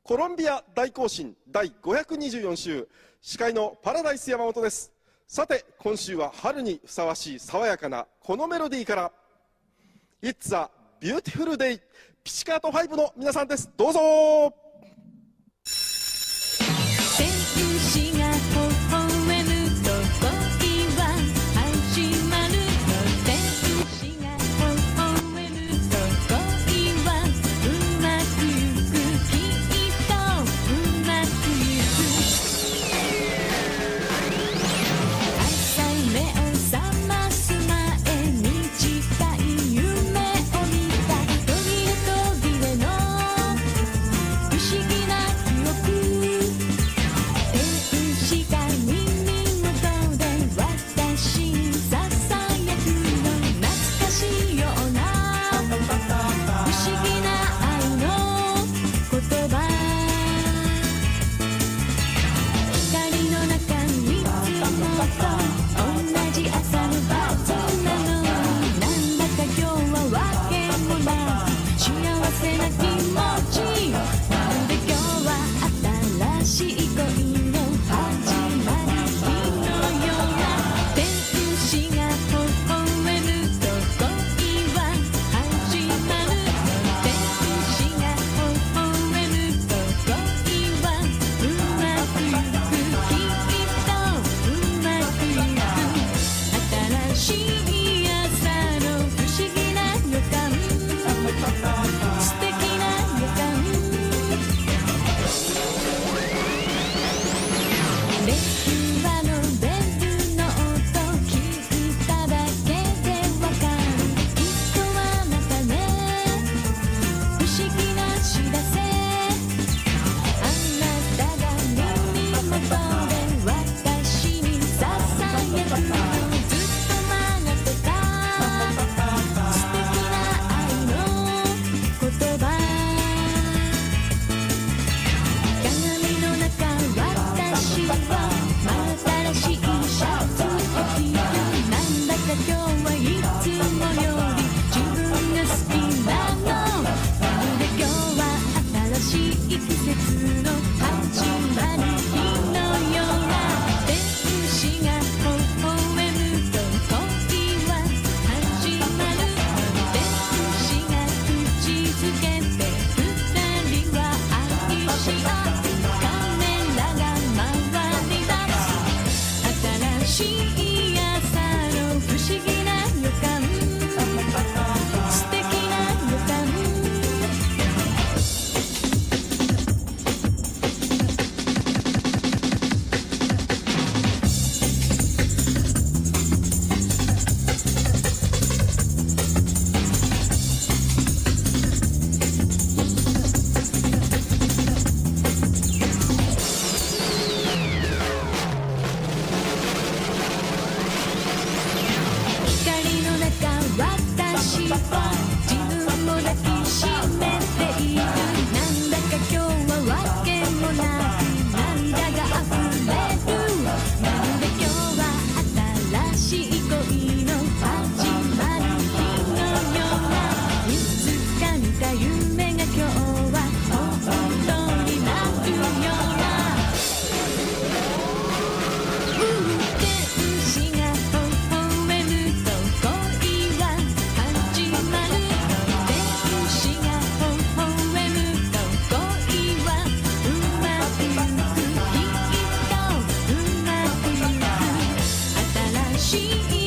コロンビア大行進第524週、司会のパラダイス山本です。さて今週は春にふさわしい爽やかなこのメロディーから「It's a Beautiful Day」ピチカート5の皆さんです。どうぞ。天使が微笑むと恋は始まるの。天使が微笑むと恋はうまくいく。きっとうまくいく。浅い目を覚ます前に近い夢を見た。途切れの不思議な記憶。She